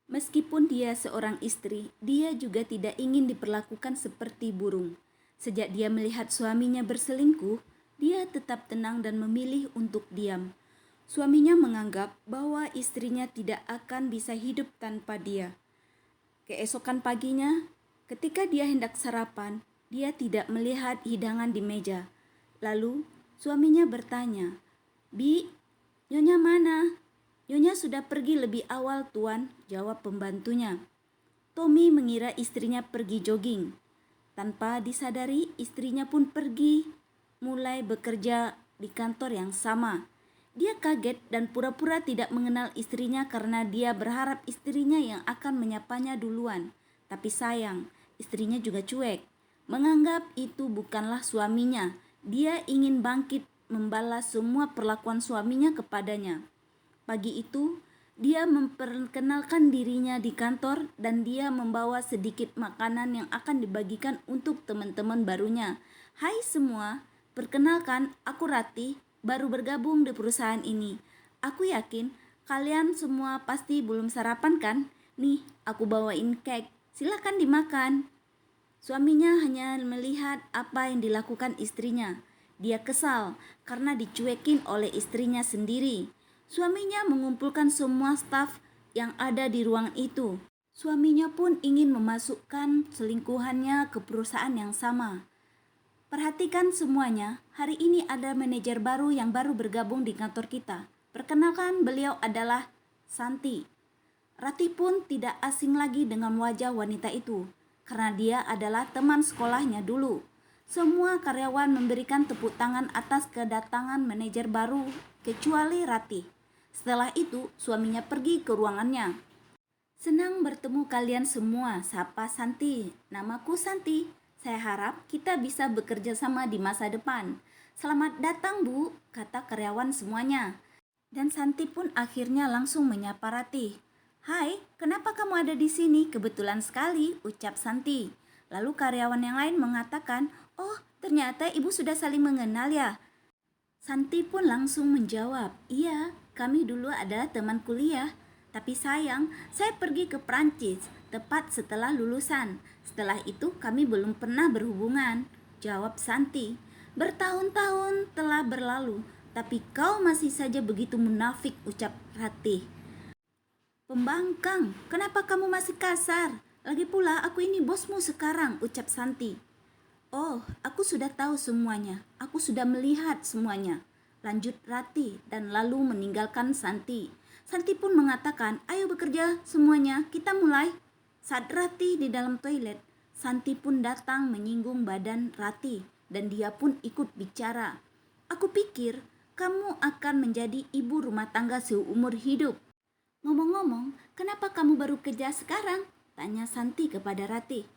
Meskipun dia seorang istri, dia juga tidak ingin diperlakukan seperti burung. Sejak dia melihat suaminya berselingkuh, dia tetap tenang dan memilih untuk diam. Suaminya menganggap bahwa istrinya tidak akan bisa hidup tanpa dia. Keesokan paginya, ketika dia hendak sarapan, dia tidak melihat hidangan di meja. Lalu, suaminya bertanya, "Bi, Nyonya mana?" "Nyonya sudah pergi lebih awal, Tuan," jawab pembantunya. Tommy mengira istrinya pergi jogging. Tanpa disadari, istrinya pun pergi, mulai bekerja di kantor yang sama. Dia kaget dan pura-pura tidak mengenal istrinya karena dia berharap istrinya yang akan menyapanya duluan. Tapi sayang, istrinya juga cuek. Menganggap itu bukanlah suaminya. Dia ingin bangkit membalas semua perlakuan suaminya kepadanya. Pagi itu, dia memperkenalkan dirinya di kantor dan dia membawa sedikit makanan yang akan dibagikan untuk teman-teman barunya. "Hai semua, perkenalkan aku Ratih, baru bergabung di perusahaan ini. Aku yakin kalian semua pasti belum sarapan kan? Nih, aku bawain cake, silakan dimakan." Suaminya hanya melihat apa yang dilakukan istrinya. Dia kesal karena dicuekin oleh istrinya sendiri. Suaminya mengumpulkan semua staf yang ada di ruang itu. Suaminya pun ingin memasukkan selingkuhannya ke perusahaan yang sama. "Perhatikan semuanya, hari ini ada manajer baru yang baru bergabung di kantor kita. Perkenalkan, beliau adalah Santi." Rati pun tidak asing lagi dengan wajah wanita itu, karena dia adalah teman sekolahnya dulu. Semua karyawan memberikan tepuk tangan atas kedatangan manajer baru, kecuali Rati. Setelah itu, suaminya pergi ke ruangannya. "Senang bertemu kalian semua," sapa Santi. "Namaku Santi. Saya harap kita bisa bekerja sama di masa depan." "Selamat datang, Bu," kata karyawan semuanya. Dan Santi pun akhirnya langsung menyapa Ratih. "Hai, kenapa kamu ada di sini? Kebetulan sekali," ucap Santi. Lalu karyawan yang lain mengatakan, "Oh, ternyata ibu sudah saling mengenal ya?" Santi pun langsung menjawab, "Iya, kami dulu adalah teman kuliah. Tapi sayang, saya pergi ke Prancis tepat setelah lulusan. Setelah itu kami belum pernah berhubungan," jawab Santi. "Bertahun-tahun telah berlalu, tapi kau masih saja begitu munafik," ucap Ratih. "Pembangkang, kenapa kamu masih kasar? Lagi pula aku ini bosmu sekarang," ucap Santi. "Oh, aku sudah tahu semuanya. Aku sudah melihat semuanya," lanjut Ratih dan lalu meninggalkan Santi. Santi pun mengatakan, "Ayo bekerja semuanya, kita mulai." Saat Ratih di dalam toilet, Santi pun datang menyinggung badan Ratih dan dia pun ikut bicara. "Aku pikir kamu akan menjadi ibu rumah tangga seumur hidup. Ngomong-ngomong, kenapa kamu baru kerja sekarang?" tanya Santi kepada Ratih.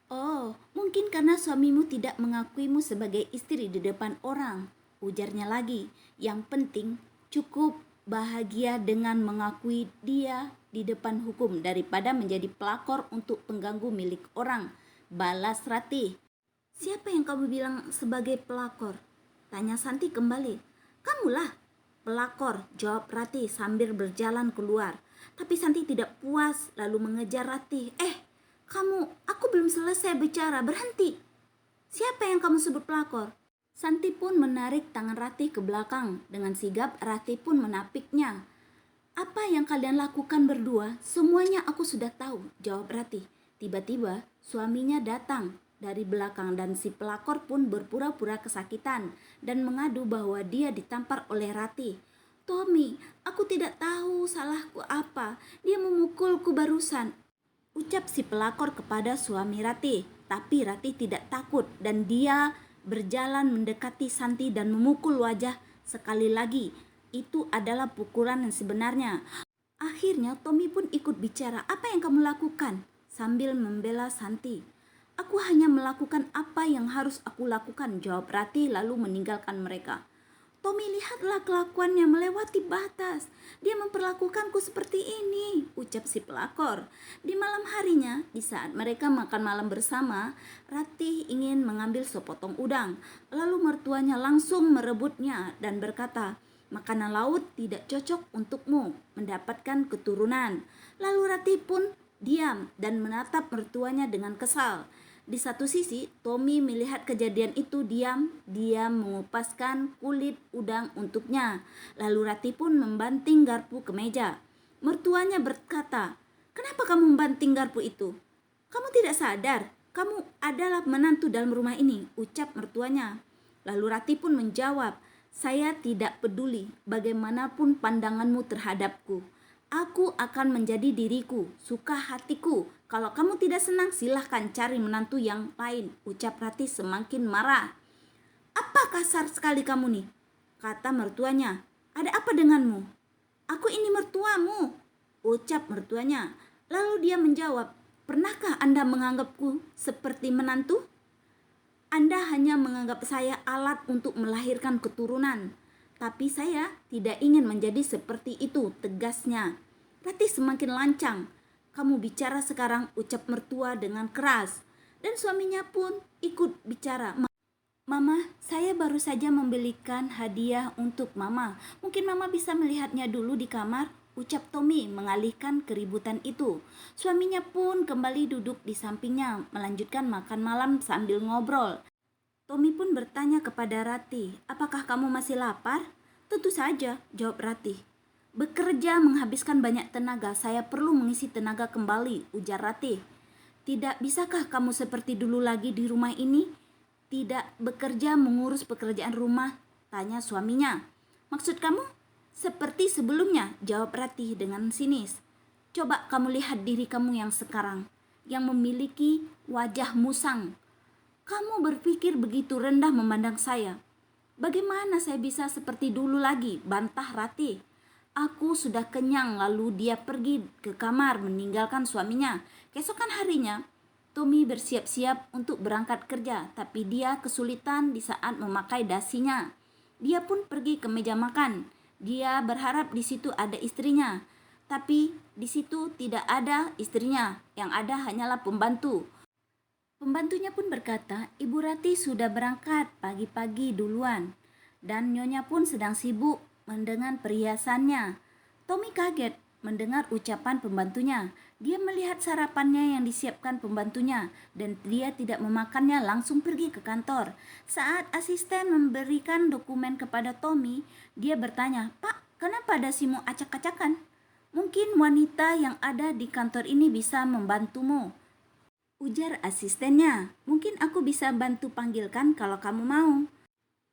"Oh, mungkin karena suamimu tidak mengakuimu sebagai istri di depan orang," ujarnya lagi. "Yang penting cukup bahagia dengan mengakui dia di depan hukum daripada menjadi pelakor untuk pengganggu milik orang," balas Ratih. "Siapa yang kamu bilang sebagai pelakor?" tanya Santi kembali. "Kamulah pelakor," jawab Ratih sambil berjalan keluar. Tapi Santi tidak puas lalu mengejar Ratih. Aku belum selesai bicara, berhenti. Siapa yang kamu sebut pelakor?" Santi pun menarik tangan Ratih ke belakang. Dengan sigap Ratih pun menapiknya. "Apa yang kalian lakukan berdua, semuanya aku sudah tahu," jawab Ratih. Tiba-tiba suaminya datang dari belakang dan si pelakor pun berpura-pura kesakitan dan mengadu bahwa dia ditampar oleh Ratih. "Tommy, aku tidak tahu salahku apa. Dia memukulku barusan," ucap si pelakor kepada suami Ratih. Tapi Ratih tidak takut dan dia berjalan mendekati Santi dan memukul wajah sekali lagi. Itu adalah pukulan yang sebenarnya. Akhirnya Tommy pun ikut bicara. "Apa yang kamu lakukan?" sambil membela Santi. "Aku hanya melakukan apa yang harus aku lakukan," jawab Ratih lalu meninggalkan mereka. "Tommy, lihatlah kelakuannya melewati batas. Dia memperlakukanku seperti ini," ucap si pelakor. Di malam harinya, di saat mereka makan malam bersama, Ratih ingin mengambil sepotong udang. Lalu mertuanya langsung merebutnya dan berkata, Makanan laut tidak cocok untukmu mendapatkan keturunan. Lalu Ratih pun diam dan menatap mertuanya dengan kesal. Di satu sisi, Tommy melihat kejadian itu diam. Dia mengupaskan kulit udang untuknya. Lalu Ratih pun membanting garpu ke meja. Mertuanya berkata, "Kenapa kamu membanting garpu itu? Kamu tidak sadar, kamu adalah menantu dalam rumah ini," ucap mertuanya. Lalu Ratih pun menjawab, "Saya tidak peduli bagaimanapun pandanganmu terhadapku. Aku akan menjadi diriku, suka hatiku. Kalau kamu tidak senang, silahkan cari menantu yang lain," ucap Ratih semakin marah. "Apa kasar sekali kamu nih?" kata mertuanya. "Ada apa denganmu?" "Aku ini mertuamu," ucap mertuanya. Lalu dia menjawab, "Pernahkah Anda menganggapku seperti menantu? Anda hanya menganggap saya alat untuk melahirkan keturunan. Tapi saya tidak ingin menjadi seperti itu," tegasnya. Ratih semakin lancang. "Kamu bicara sekarang," ucap mertua dengan keras. Dan suaminya pun ikut bicara. "Mama, saya baru saja membelikan hadiah untuk Mama. Mungkin Mama bisa melihatnya dulu di kamar," ucap Tommy mengalihkan keributan itu. Suaminya pun kembali duduk di sampingnya, melanjutkan makan malam sambil ngobrol. Tommy pun bertanya kepada Ratih, "Apakah kamu masih lapar?" "Tentu saja," jawab Ratih. "Bekerja menghabiskan banyak tenaga, saya perlu mengisi tenaga kembali," ujar Ratih. "Tidak bisakah kamu seperti dulu lagi di rumah ini? Tidak bekerja mengurus pekerjaan rumah?" tanya suaminya. "Maksud kamu?" "Seperti sebelumnya," jawab Ratih dengan sinis. "Coba kamu lihat diri kamu yang sekarang, yang memiliki wajah musang. Kamu berpikir begitu rendah memandang saya. Bagaimana saya bisa seperti dulu lagi?" bantah Ratih. "Aku sudah kenyang." Lalu dia pergi ke kamar meninggalkan suaminya. Keesokan harinya, Tommy bersiap-siap untuk berangkat kerja, tapi dia kesulitan di saat memakai dasinya. Dia pun pergi ke meja makan. Dia berharap di situ ada istrinya, tapi di situ tidak ada istrinya. Yang ada hanyalah pembantu. Pembantunya pun berkata, "Ibu Ratih sudah berangkat pagi-pagi duluan, dan Nyonya pun sedang sibuk mendengar perhiasannya." Tommy kaget mendengar ucapan pembantunya. Dia melihat sarapannya yang disiapkan pembantunya, dan dia tidak memakannya, langsung pergi ke kantor. Saat asisten memberikan dokumen kepada Tommy, dia bertanya, "Pak, kenapa dasimu acak-acakan? Mungkin wanita yang ada di kantor ini bisa membantumu," ujar asistennya. "Mungkin aku bisa bantu panggilkan kalau kamu mau."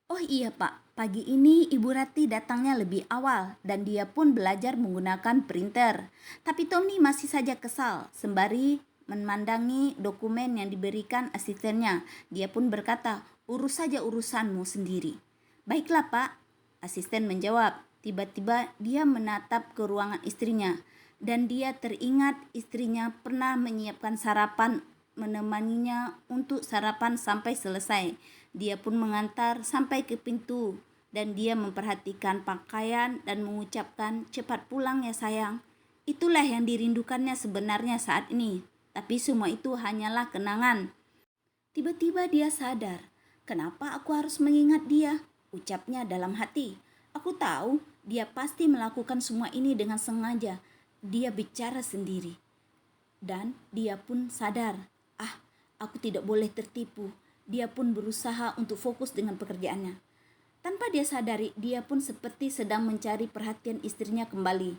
"Oh iya Pak, pagi ini Ibu Ratih datangnya lebih awal dan dia pun belajar menggunakan printer." Tapi Tommy masih saja kesal sembari memandangi dokumen yang diberikan asistennya. Dia pun berkata, "Urus saja urusanmu sendiri." "Baiklah Pak," asisten menjawab. Tiba-tiba dia menatap ke ruangan istrinya, dan dia teringat istrinya pernah menyiapkan sarapan menemaninya untuk sarapan sampai selesai. Dia pun mengantar sampai ke pintu, dan dia memperhatikan pakaian dan mengucapkan, "Cepat pulang ya sayang." Itulah yang dirindukannya sebenarnya saat ini. Tapi semua itu hanyalah kenangan. Tiba-tiba dia sadar, "Kenapa aku harus mengingat dia?" ucapnya dalam hati. "Aku tahu dia pasti melakukan semua ini dengan sengaja." Dia bicara sendiri. Dan dia pun sadar, aku tidak boleh tertipu. Dia pun berusaha untuk fokus dengan pekerjaannya. Tanpa dia sadari, dia pun seperti sedang mencari perhatian istrinya kembali.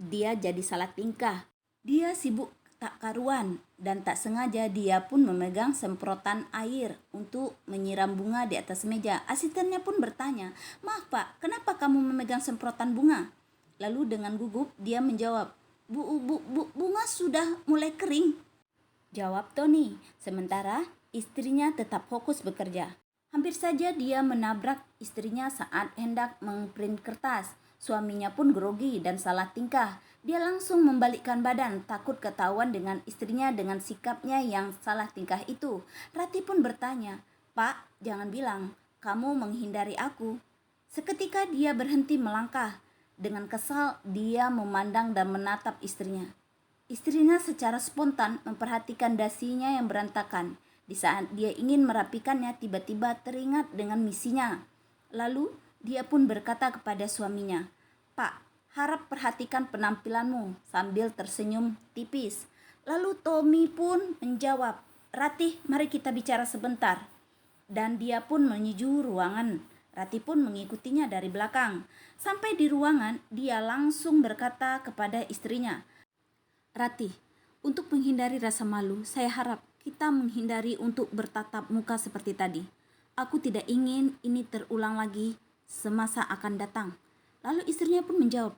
Dia jadi salah tingkah. Dia sibuk tak karuan, dan tak sengaja dia pun memegang semprotan air untuk menyiram bunga di atas meja. Asistennya pun bertanya, "Maaf Pak, kenapa kamu memegang semprotan bunga?" Lalu dengan gugup dia menjawab, Bunga sudah mulai kering," jawab Tony. Sementara istrinya tetap fokus bekerja. Hampir saja dia menabrak istrinya saat hendak mengprint kertas. Suaminya pun grogi dan salah tingkah. Dia langsung membalikkan badan, takut ketahuan dengan istrinya dengan sikapnya yang salah tingkah itu. Ratih pun bertanya, "Pak, jangan bilang kamu menghindari aku." Seketika dia berhenti melangkah. Dengan kesal dia memandang dan menatap istrinya. Istrinya secara spontan memperhatikan dasinya yang berantakan. Di saat dia ingin merapikannya, tiba-tiba teringat dengan misinya. Lalu Dia pun berkata kepada suaminya, "Pak, harap perhatikan penampilanmu," sambil tersenyum tipis. Lalu Tommy pun menjawab, "Ratih, mari kita bicara sebentar." Dan dia pun menuju ruangan. Ratih pun mengikutinya dari belakang. Sampai di ruangan, dia langsung berkata kepada istrinya, "Ratih, untuk menghindari rasa malu, saya harap kita menghindari untuk bertatap muka seperti tadi. Aku tidak ingin ini terulang lagi semasa akan datang." Lalu istrinya pun menjawab,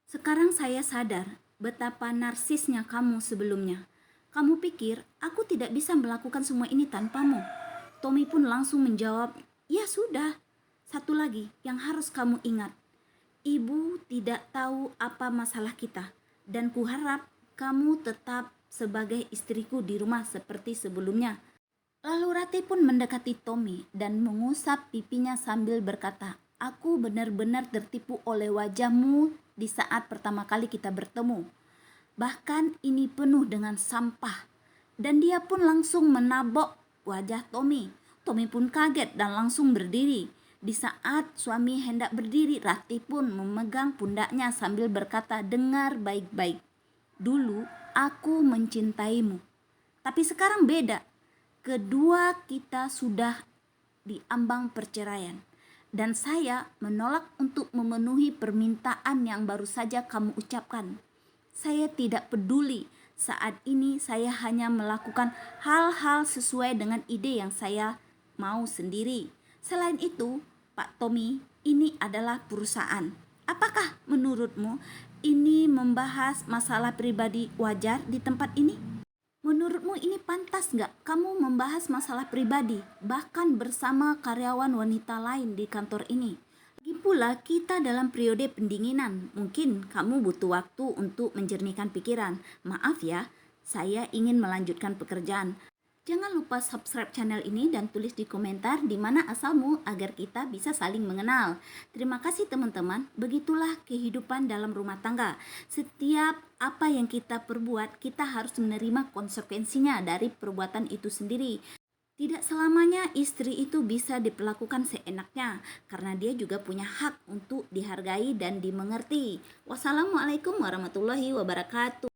"Sekarang saya sadar betapa narsisnya kamu sebelumnya. Kamu pikir aku tidak bisa melakukan semua ini tanpamu?" Tommy pun langsung menjawab, "Ya sudah, satu lagi yang harus kamu ingat. Ibu tidak tahu apa masalah kita, dan kuharap kamu tetap sebagai istriku di rumah seperti sebelumnya." Lalu Ratih pun mendekati Tommy dan mengusap pipinya sambil berkata, "Aku benar-benar tertipu oleh wajahmu di saat pertama kali kita bertemu. Bahkan ini penuh dengan sampah." Dan dia pun langsung menabok wajah Tommy. Tommy pun kaget dan langsung berdiri. Di saat suami hendak berdiri, Ratih pun memegang pundaknya sambil berkata, "Dengar baik-baik. Dulu aku mencintaimu. Tapi sekarang beda. Kedua kita sudah di ambang perceraian. Dan saya menolak untuk memenuhi permintaan yang baru saja kamu ucapkan. Saya tidak peduli. Saat ini saya hanya melakukan hal-hal sesuai dengan ide yang saya mau sendiri. Selain itu, Pak Tommy, ini adalah perusahaan. Apakah menurutmu ini membahas masalah pribadi wajar di tempat ini? Menurutmu ini pantas nggak kamu membahas masalah pribadi, bahkan bersama karyawan wanita lain di kantor ini? Lagi pula kita dalam periode pendinginan, mungkin kamu butuh waktu untuk menjernihkan pikiran. Maaf ya, saya ingin melanjutkan pekerjaan. Jangan lupa subscribe channel ini dan tulis di komentar di mana asalmu agar kita bisa saling mengenal. Terima kasih teman-teman, begitulah kehidupan dalam rumah tangga. Setiap apa yang kita perbuat, kita harus menerima konsekuensinya dari perbuatan itu sendiri. Tidak selamanya istri itu bisa diperlakukan seenaknya, karena dia juga punya hak untuk dihargai dan dimengerti. Wassalamualaikum warahmatullahi wabarakatuh.